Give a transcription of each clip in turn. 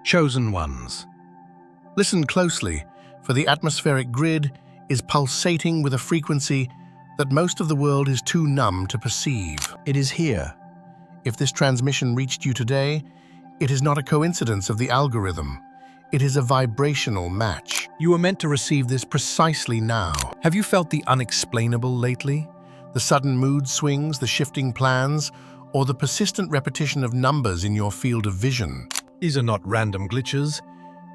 Chosen ones. Listen closely, for the atmospheric grid is pulsating with a frequency that most of the world is too numb to perceive. It is here. If this transmission reached you today, it is not a coincidence of the algorithm. It is a vibrational match. You were meant to receive this precisely now. Have you felt the unexplainable lately? The sudden mood swings, the shifting plans, or the persistent repetition of numbers in your field of vision? These are not random glitches.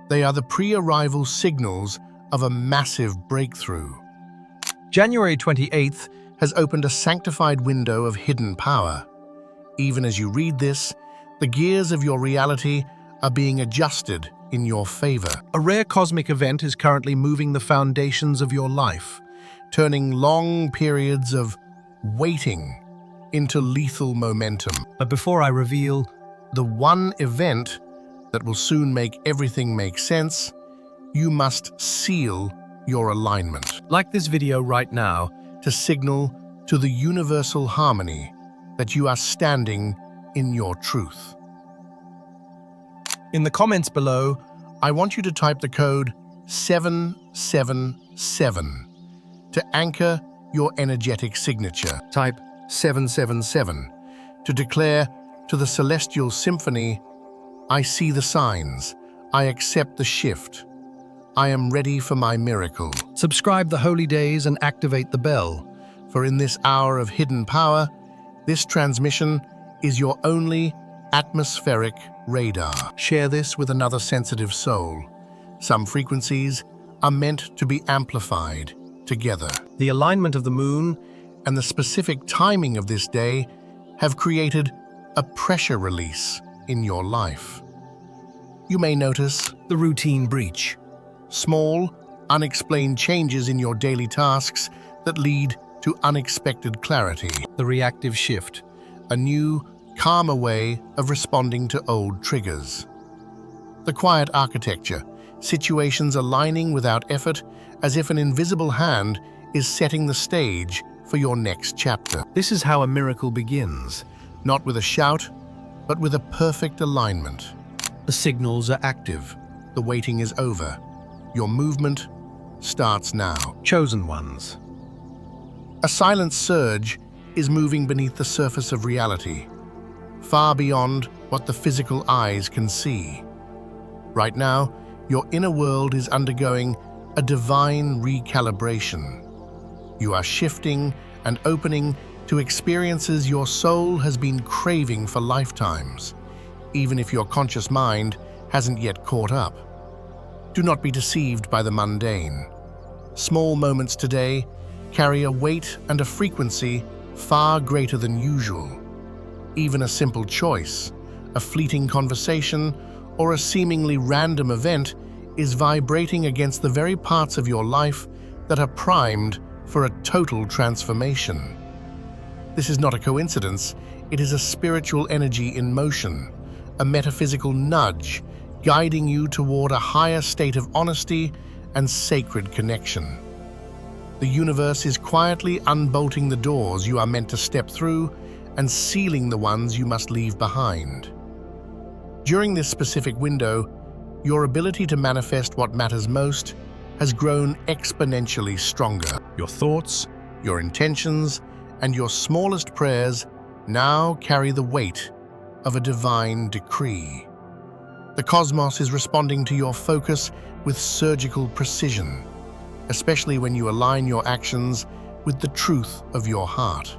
They are the pre-arrival signals of a massive breakthrough. January 28th has opened a sanctified window of hidden power. Even as you read this, the gears of your reality are being adjusted in your favor. A rare cosmic event is currently moving the foundations of your life, turning long periods of waiting into lethal momentum. But before I reveal the one event that will soon make everything make sense, you must seal your alignment. Like this video right now to signal to the universal harmony that you are standing in your truth. In the comments below, I want you to type the code 777 to anchor your energetic signature. Type 777 to declare to the celestial symphony, I see the signs, I accept the shift, I am ready for my miracle. Subscribe the holy days and activate the bell, for in this hour of hidden power, this transmission is your only atmospheric radar. Share this with another sensitive soul. Some frequencies are meant to be amplified together. The alignment of the moon and the specific timing of this day have created a pressure release in your life. You may notice the routine breach. Small, unexplained changes in your daily tasks that lead to unexpected clarity. The reactive shift, a new, calmer way of responding to old triggers. The quiet architecture, situations aligning without effort as if an invisible hand is setting the stage for your next chapter. This is how a miracle begins, not with a shout, but with a perfect alignment. The signals are active. The waiting is over. Your movement starts now. Chosen ones. A silent surge is moving beneath the surface of reality, far beyond what the physical eyes can see. Right now, your inner world is undergoing a divine recalibration. You are shifting and opening to experiences your soul has been craving for lifetimes, even if your conscious mind hasn't yet caught up. Do not be deceived by the mundane. Small moments today carry a weight and a frequency far greater than usual. Even a simple choice, a fleeting conversation, or a seemingly random event is vibrating against the very parts of your life that are primed for a total transformation. This is not a coincidence, it is a spiritual energy in motion, a metaphysical nudge guiding you toward a higher state of honesty and sacred connection. The universe is quietly unbolting the doors you are meant to step through and sealing the ones you must leave behind. During this specific window, your ability to manifest what matters most has grown exponentially stronger. Your thoughts, your intentions, and your smallest prayers now carry the weight of a divine decree. The cosmos is responding to your focus with surgical precision, especially when you align your actions with the truth of your heart.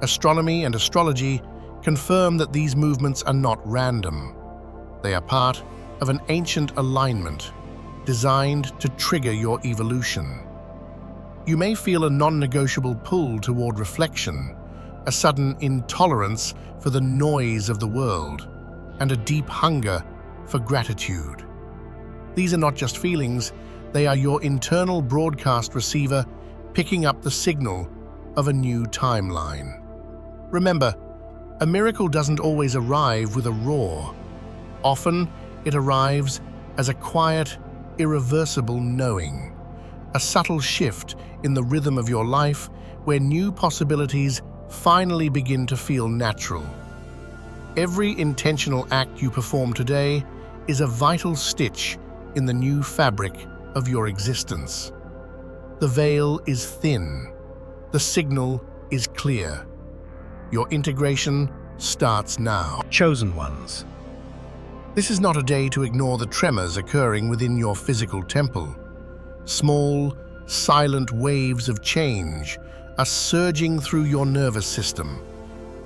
Astronomy and astrology confirm that these movements are not random. They are part of an ancient alignment designed to trigger your evolution. You may feel a non-negotiable pull toward reflection, a sudden intolerance for the noise of the world, and a deep hunger for gratitude. These are not just feelings, they are your internal broadcast receiver picking up the signal of a new timeline. Remember, a miracle doesn't always arrive with a roar. Often, it arrives as a quiet, irreversible knowing, a subtle shift in the rhythm of your life where new possibilities finally begin to feel natural. Every intentional act you perform today is a vital stitch in the new fabric of your existence. The veil is thin. The signal is clear. Your integration starts now. Chosen ones. This is not a day to ignore the tremors occurring within your physical temple. Small, silent waves of change are surging through your nervous system,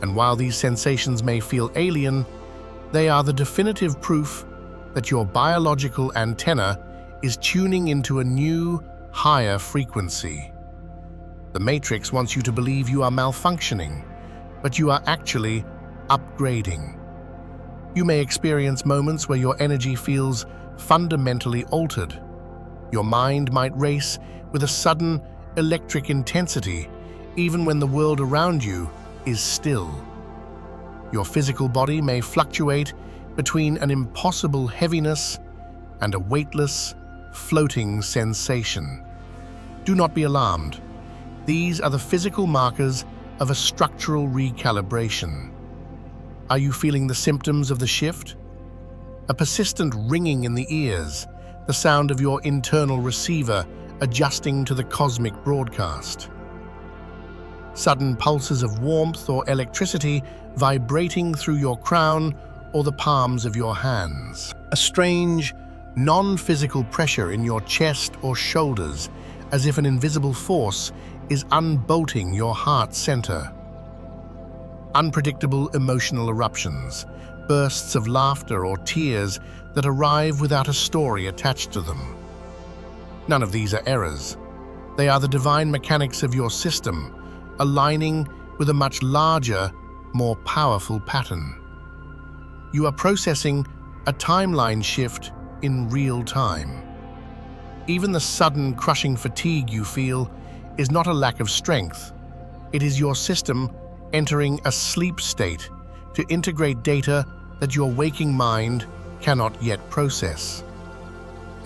and while these sensations may feel alien, they are the definitive proof that your biological antenna is tuning into a new, higher frequency. The Matrix wants you to believe you are malfunctioning, but you are actually upgrading. You may experience moments where your energy feels fundamentally altered. Your mind might race with a sudden electric intensity, even when the world around you is still. Your physical body may fluctuate between an impossible heaviness and a weightless, floating sensation. Do not be alarmed. These are the physical markers of a structural recalibration. Are you feeling the symptoms of the shift? A persistent ringing in the ears, the sound of your internal receiver adjusting to the cosmic broadcast. Sudden pulses of warmth or electricity vibrating through your crown or the palms of your hands. A strange, non-physical pressure in your chest or shoulders, as if an invisible force is unbolting your heart center. Unpredictable emotional eruptions, bursts of laughter or tears that arrive without a story attached to them. None of these are errors. They are the divine mechanics of your system, aligning with a much larger, more powerful pattern. You are processing a timeline shift in real time. Even the sudden crushing fatigue you feel is not a lack of strength. It is your system entering a sleep state to integrate data that your waking mind cannot yet process.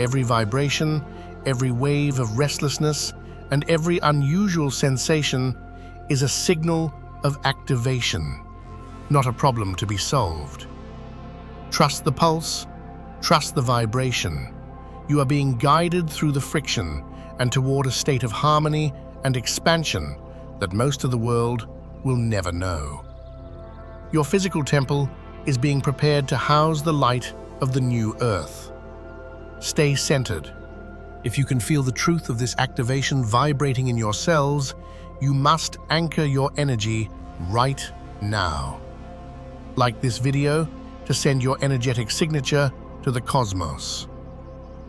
Every vibration, every wave of restlessness, and every unusual sensation is a signal of activation, not a problem to be solved. Trust the pulse, trust the vibration. You are being guided through the friction and toward a state of harmony and expansion that most of the world will never know. Your physical temple is being prepared to house the light of the new earth. Stay centered. If you can feel the truth of this activation vibrating in your cells, you must anchor your energy right now. Like this video to send your energetic signature to the cosmos.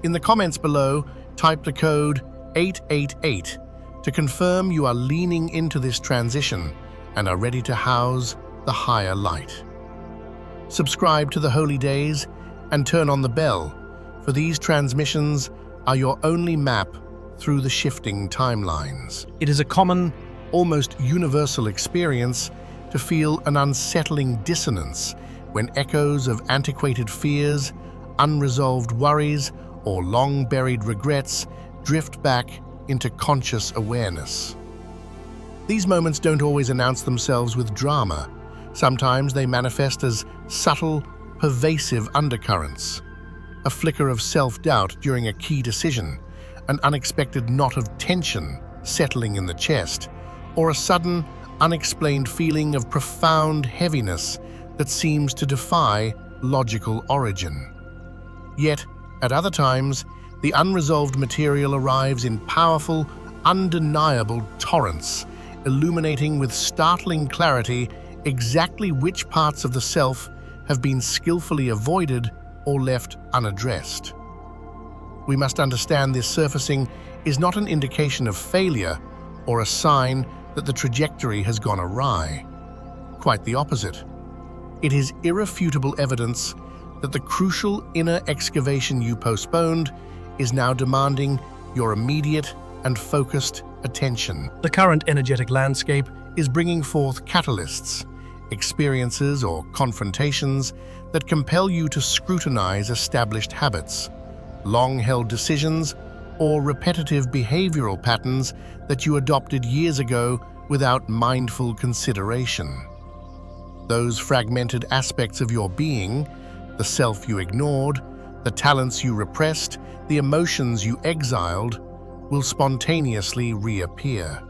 In the comments below, type the code 888 to confirm you are leaning into this transition and are ready to house the higher light. Subscribe to the Holy Days and turn on the bell, for these transmissions are your only map through the shifting timelines. It is a common, almost universal experience to feel an unsettling dissonance when echoes of antiquated fears, unresolved worries, or long-buried regrets drift back into conscious awareness. These moments don't always announce themselves with drama. Sometimes they manifest as subtle, pervasive undercurrents. A flicker of self-doubt during a key decision, an unexpected knot of tension settling in the chest, or a sudden, unexplained feeling of profound heaviness that seems to defy logical origin. Yet, at other times, the unresolved material arrives in powerful, undeniable torrents, illuminating with startling clarity exactly which parts of the self have been skillfully avoided or left unaddressed. We must understand this surfacing is not an indication of failure or a sign that the trajectory has gone awry. Quite the opposite. It is irrefutable evidence that the crucial inner excavation you postponed is now demanding your immediate and focused attention. The current energetic landscape is bringing forth catalysts, experiences or confrontations that compel you to scrutinize established habits, long-held decisions, or repetitive behavioral patterns that you adopted years ago without mindful consideration. Those fragmented aspects of your being, the self you ignored, The talents you repressed, the emotions you exiled, will spontaneously reappear.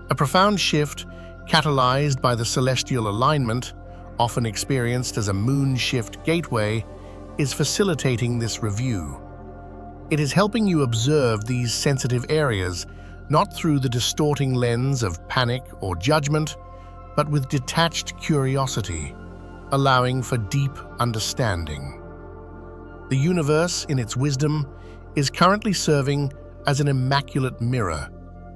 A profound shift, catalyzed by the celestial alignment, often experienced as a moon shift gateway, is facilitating this review. It is helping you observe these sensitive areas, not through the distorting lens of panic or judgment, but with detached curiosity, allowing for deep understanding. The universe, in its wisdom, is currently serving as an immaculate mirror,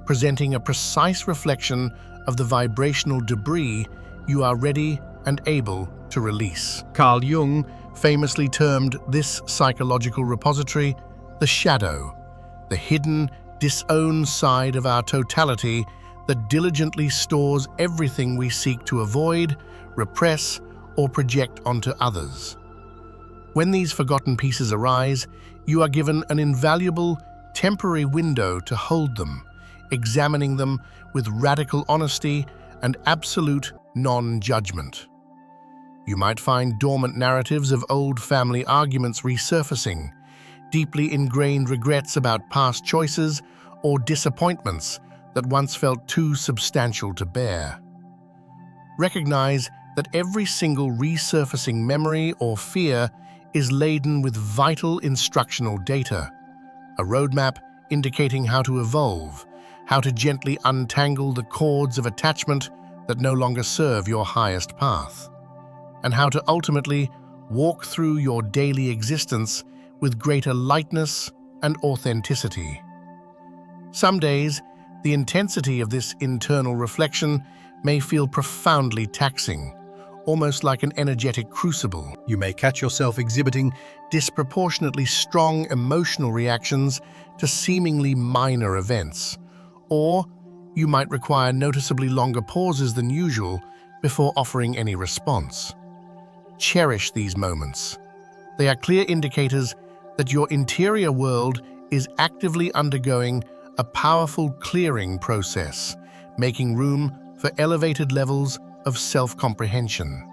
presenting a precise reflection of the vibrational debris you are ready and able to release. Carl Jung famously termed this psychological repository the shadow, the hidden, disowned side of our totality that diligently stores everything we seek to avoid, repress, or project onto others. When these forgotten pieces arise, you are given an invaluable, temporary window to hold them, examining them with radical honesty and absolute non-judgment. You might find dormant narratives of old family arguments resurfacing, deeply ingrained regrets about past choices, or disappointments that once felt too substantial to bear. Recognize that every single resurfacing memory or fear is laden with vital instructional data, a roadmap indicating how to evolve, how to gently untangle the cords of attachment that no longer serve your highest path, and how to ultimately walk through your daily existence with greater lightness and authenticity. Some days, the intensity of this internal reflection may feel profoundly taxing, almost like an energetic crucible. You may catch yourself exhibiting disproportionately strong emotional reactions to seemingly minor events, or you might require noticeably longer pauses than usual before offering any response. Cherish these moments. They are clear indicators that your interior world is actively undergoing a powerful clearing process, making room for elevated levels of self-comprehension.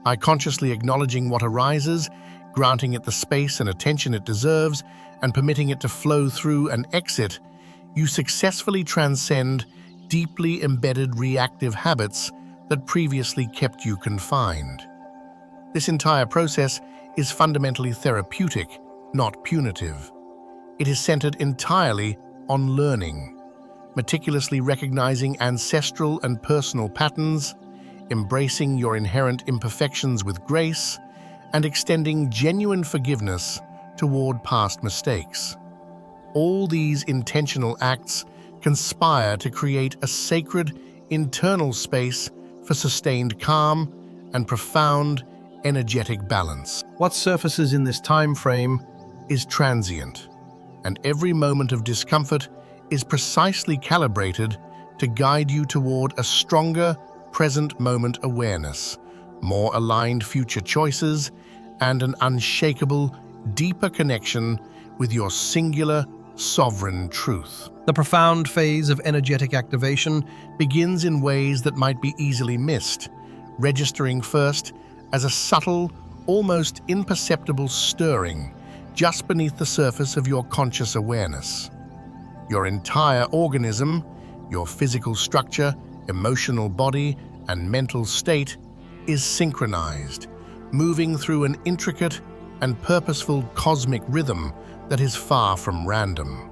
By consciously acknowledging what arises, granting it the space and attention it deserves, and permitting it to flow through and exit, you successfully transcend deeply embedded reactive habits that previously kept you confined. This entire process is fundamentally therapeutic, not punitive. It is centered entirely on learning, meticulously recognizing ancestral and personal patterns, embracing your inherent imperfections with grace, and extending genuine forgiveness toward past mistakes. All these intentional acts conspire to create a sacred internal space for sustained calm and profound energetic balance. What surfaces in this time frame is transient, and every moment of discomfort is precisely calibrated to guide you toward a stronger present moment awareness, more aligned future choices, and an unshakable, deeper connection with your singular, sovereign truth. The profound phase of energetic activation begins in ways that might be easily missed, registering first as a subtle, almost imperceptible stirring just beneath the surface of your conscious awareness. Your entire organism, your physical structure, emotional body, and mental state is synchronized, moving through an intricate and purposeful cosmic rhythm that is far from random.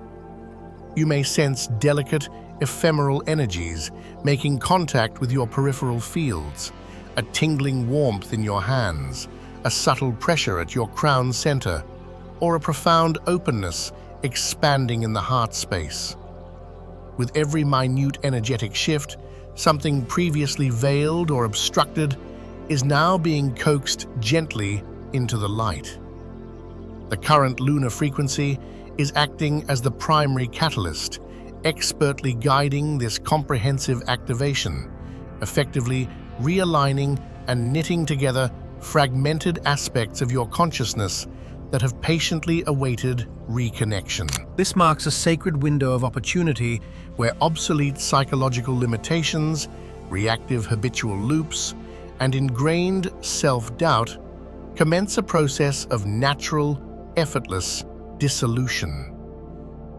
You may sense delicate, ephemeral energies making contact with your peripheral fields, a tingling warmth in your hands, a subtle pressure at your crown center, or a profound openness expanding in the heart space. With every minute energetic shift, something previously veiled or obstructed is now being coaxed gently into the light. The current lunar frequency is acting as the primary catalyst, expertly guiding this comprehensive activation, effectively realigning and knitting together fragmented aspects of your consciousness that have patiently awaited reconnection. This marks a sacred window of opportunity where obsolete psychological limitations, reactive habitual loops, and ingrained self-doubt commence a process of natural, effortless dissolution.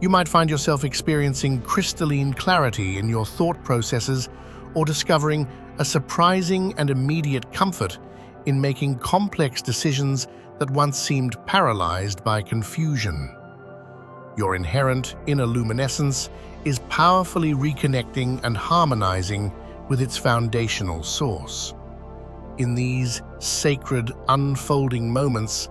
You might find yourself experiencing crystalline clarity in your thought processes or discovering a surprising and immediate comfort in making complex decisions that once seemed paralyzed by confusion. Your inherent inner luminescence is powerfully reconnecting and harmonizing with its foundational source. In these sacred, unfolding moments,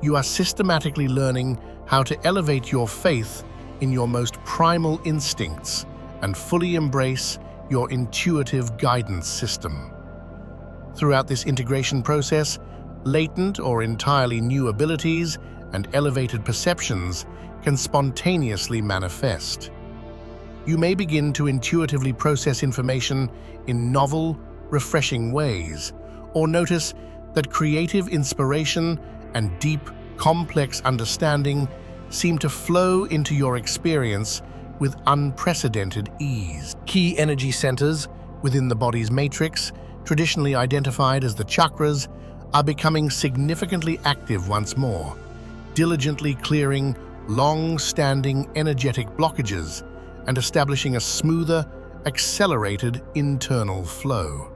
you are systematically learning how to elevate your faith in your most primal instincts and fully embrace your intuitive guidance system. Throughout this integration process, latent or entirely new abilities and elevated perceptions can spontaneously manifest. You may begin to intuitively process information in novel, refreshing ways, or notice that creative inspiration and deep, complex understanding seem to flow into your experience with unprecedented ease. Key energy centers within the body's matrix, traditionally identified as the chakras, are becoming significantly active once more, diligently clearing long-standing energetic blockages and establishing a smoother, accelerated internal flow.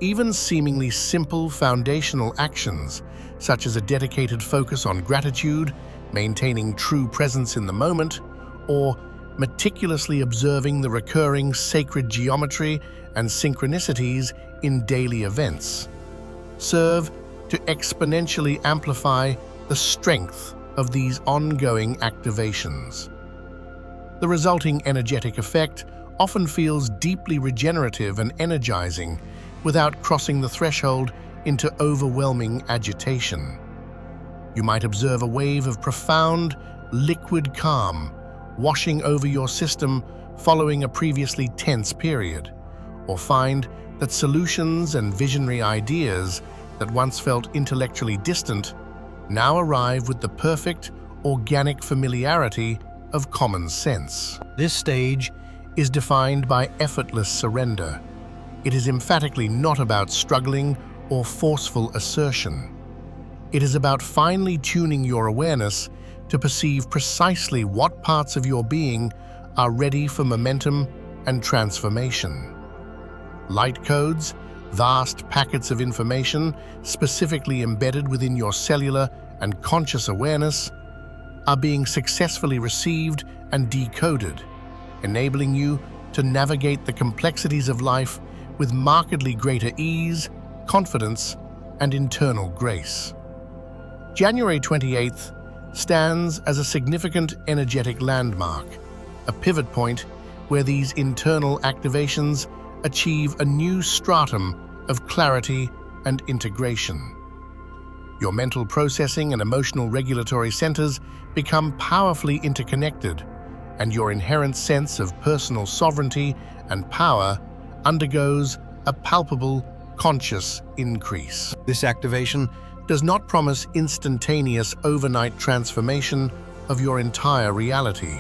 Even seemingly simple foundational actions, such as a dedicated focus on gratitude, maintaining true presence in the moment, or meticulously observing the recurring sacred geometry and synchronicities in daily events, serve to exponentially amplify the strength of these ongoing activations. The resulting energetic effect often feels deeply regenerative and energizing without crossing the threshold into overwhelming agitation. You might observe a wave of profound, liquid calm washing over your system following a previously tense period, or find that solutions and visionary ideas that once felt intellectually distant now arrive with the perfect, organic familiarity of common sense. This stage is defined by effortless surrender. It is emphatically not about struggling or forceful assertion. It is about finely tuning your awareness to perceive precisely what parts of your being are ready for momentum and transformation. Light codes, vast packets of information specifically embedded within your cellular and conscious awareness, are being successfully received and decoded, enabling you to navigate the complexities of life with markedly greater ease, confidence, and internal grace. January 28th stands as a significant energetic landmark, a pivot point where these internal activations achieve a new stratum of clarity and integration. Your mental processing and emotional regulatory centers become powerfully interconnected, and your inherent sense of personal sovereignty and power undergoes a palpable, conscious increase. This activation does not promise instantaneous overnight transformation of your entire reality,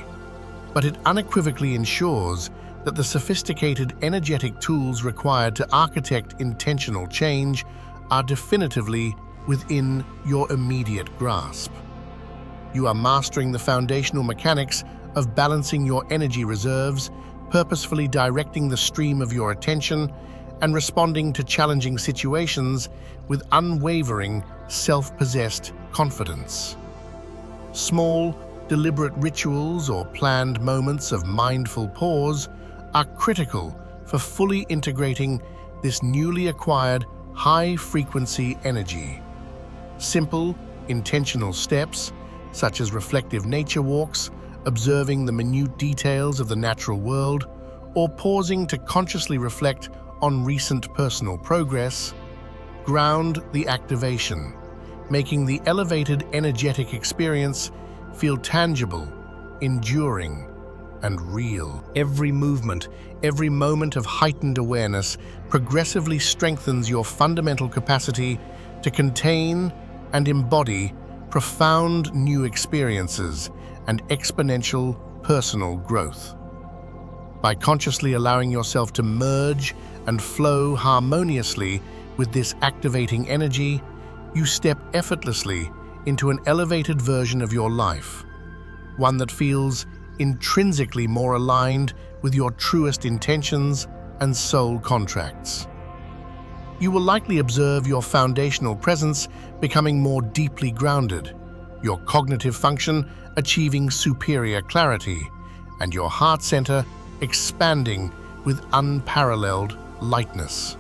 but it unequivocally ensures that the sophisticated energetic tools required to architect intentional change are definitively within your immediate grasp. You are mastering the foundational mechanics of balancing your energy reserves, purposefully directing the stream of your attention, and responding to challenging situations with unwavering, self-possessed confidence. Small, deliberate rituals or planned moments of mindful pause are critical for fully integrating this newly acquired high-frequency energy. Simple, intentional steps, such as reflective nature walks, observing the minute details of the natural world, or pausing to consciously reflect on recent personal progress, ground the activation, making the elevated energetic experience feel tangible, enduring, and real. Every movement, every moment of heightened awareness progressively strengthens your fundamental capacity to contain and embody profound new experiences and exponential personal growth. By consciously allowing yourself to merge and flow harmoniously with this activating energy, you step effortlessly into an elevated version of your life, one that feels intrinsically more aligned with your truest intentions and soul contracts. You will likely observe your foundational presence becoming more deeply grounded, your cognitive function achieving superior clarity, and your heart center expanding with unparalleled lightness.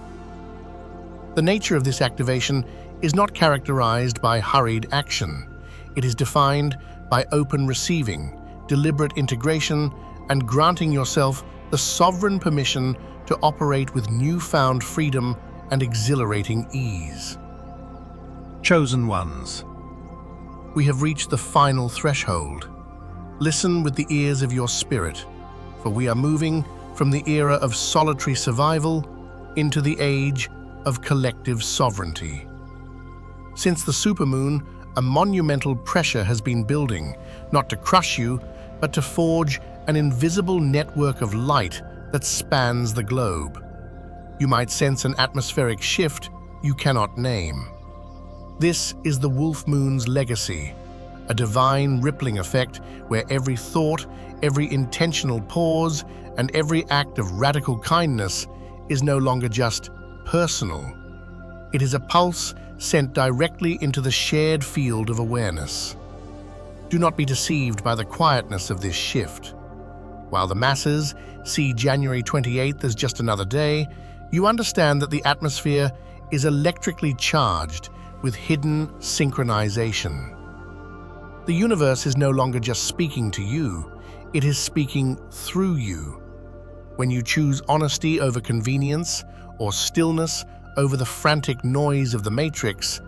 The nature of this activation is not characterized by hurried action. It is defined by open receiving, deliberate integration, and granting yourself the sovereign permission to operate with newfound freedom and exhilarating ease. Chosen ones. We have reached the final threshold. Listen with the ears of your spirit, for we are moving from the era of solitary survival into the age of collective sovereignty. Since the supermoon, a monumental pressure has been building, not to crush you, but to forge an invisible network of light that spans the globe. You might sense an atmospheric shift you cannot name. This is the wolf moon's legacy, a divine rippling effect where every thought, every intentional pause, and every act of radical kindness is no longer just personal. It is a pulse sent directly into the shared field of awareness. Do not be deceived by the quietness of this shift. While the masses see January 28th as just another day, you understand that the atmosphere is electrically charged with hidden synchronization. The universe is no longer just speaking to you, it is speaking through you. When you choose honesty over convenience or stillness over the frantic noise of the matrix,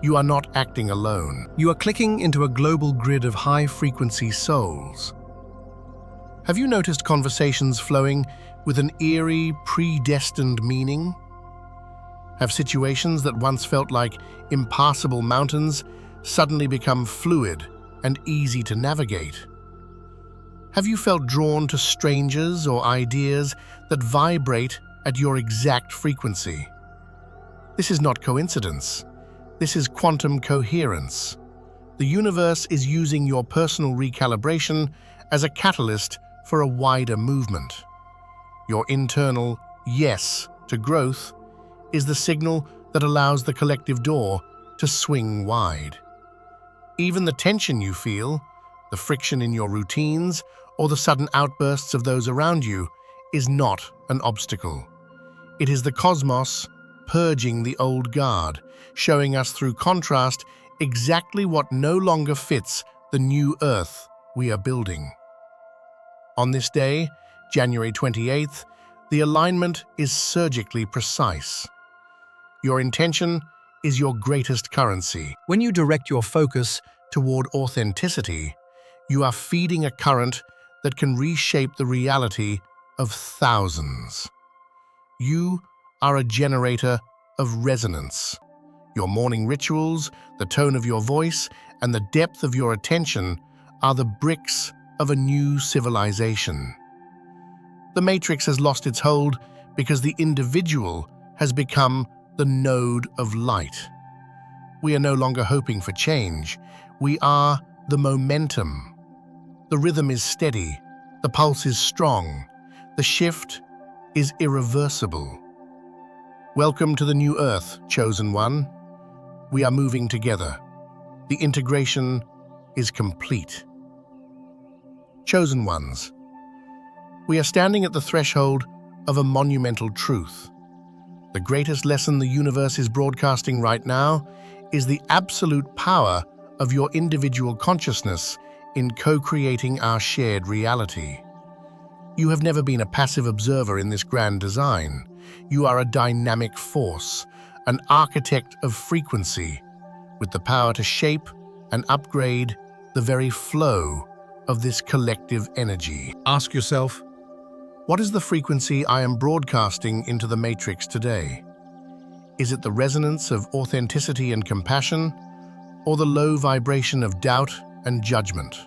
you are not acting alone. You are clicking into a global grid of high-frequency souls. Have you noticed conversations flowing with an eerie, predestined meaning? Have situations that once felt like impassable mountains suddenly become fluid and easy to navigate? Have you felt drawn to strangers or ideas that vibrate at your exact frequency? This is not coincidence. This is quantum coherence. The universe is using your personal recalibration as a catalyst for a wider movement. Your internal yes to growth is the signal that allows the collective door to swing wide. Even the tension you feel, the friction in your routines, or the sudden outbursts of those around you is not an obstacle. It is the cosmos purging the old guard, showing us through contrast exactly what no longer fits the new earth we are building. On this day, January 28th, the alignment is surgically precise. Your intention is your greatest currency. When you direct your focus toward authenticity, you are feeding a current that can reshape the reality of thousands. You are a generator of resonance. Your morning rituals, the tone of your voice, and the depth of your attention are the bricks of a new civilization. The matrix has lost its hold because the individual has become the node of light. We are no longer hoping for change. We are the momentum. The rhythm is steady. The pulse is strong. The shift is irreversible. Welcome to the new earth, chosen one. We are moving together. The integration is complete. Chosen ones, we are standing at the threshold of a monumental truth. The greatest lesson the universe is broadcasting right now is the absolute power of your individual consciousness in co-creating our shared reality. You have never been a passive observer in this grand design. You are a dynamic force, an architect of frequency, with the power to shape and upgrade the very flow of this collective energy. Ask yourself, what is the frequency I am broadcasting into the matrix today? Is it the resonance of authenticity and compassion, or the low vibration of doubt and judgment?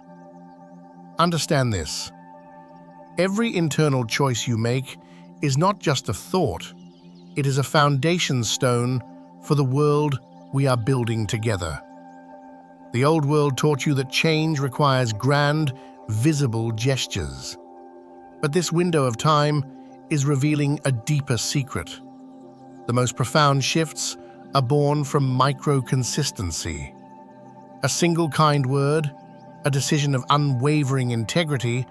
Understand this. Every internal choice you make is not just a thought, it is a foundation stone for the world we are building together. The old world taught you that change requires grand, visible gestures. But this window of time is revealing a deeper secret. The most profound shifts are born from micro-consistency. A single kind word, a decision of unwavering integrity,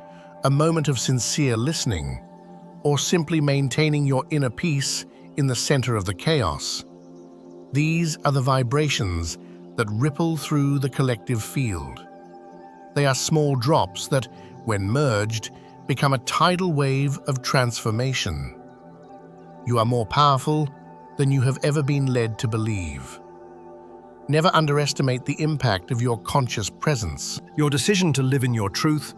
a moment of sincere listening, or simply maintaining your inner peace in the center of the chaos. These are the vibrations that ripple through the collective field. They are small drops that, when merged, become a tidal wave of transformation. You are more powerful than you have ever been led to believe. Never underestimate the impact of your conscious presence. Your decision to live in your truth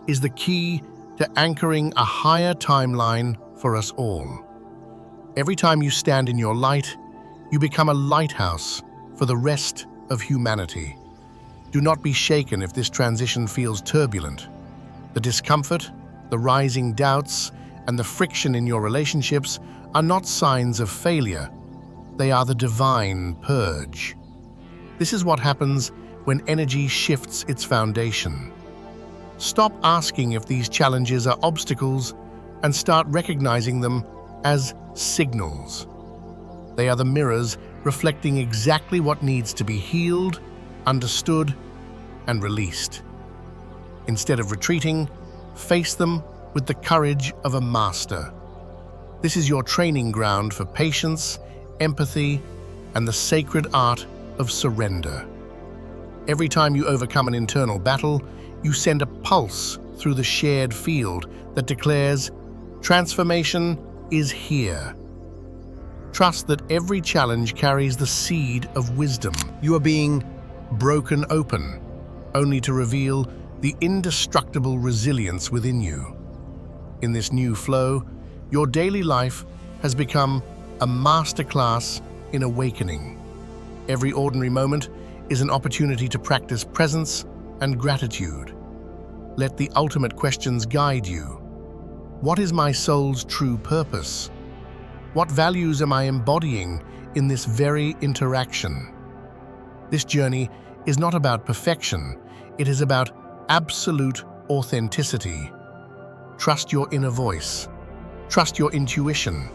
is the key to anchoring a higher timeline for us all. Every time you stand in your light, you become a lighthouse for the rest of humanity. Do not be shaken if this transition feels turbulent. The discomfort, the rising doubts, and the friction in your relationships are not signs of failure. They are the divine purge. This is what happens when energy shifts its foundation. Stop asking if these challenges are obstacles and start recognizing them as signals. They are the mirrors reflecting exactly what needs to be healed, understood, and released. Instead of retreating, face them with the courage of a master. This is your training ground for patience, empathy, and the sacred art of surrender. Every time you overcome an internal battle, you send a pulse through the shared field that declares, transformation is here. Trust that every challenge carries the seed of wisdom. You are being broken open, only to reveal the indestructible resilience within you. In this new flow, your daily life has become a masterclass in awakening. Every ordinary moment is an opportunity to practice presence and gratitude. Let the ultimate questions guide you. What is my soul's true purpose? What values am I embodying in this very interaction? This journey is not about perfection, it is about absolute authenticity. Trust your inner voice. Trust your intuition.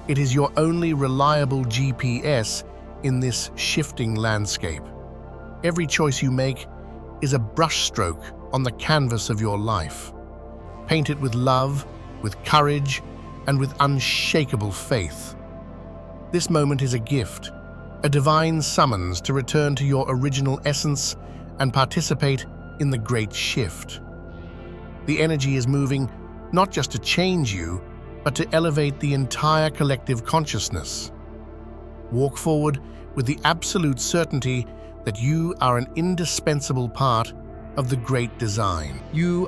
It is your only reliable GPS in this shifting landscape. Every choice you make is a brushstroke on the canvas of your life. Paint it with love, with courage, and with unshakable faith. This moment is a gift, a divine summons to return to your original essence and participate in the great shift. The energy is moving not just to change you, but to elevate the entire collective consciousness. Walk forward with the absolute certainty that you are an indispensable part of the great design. You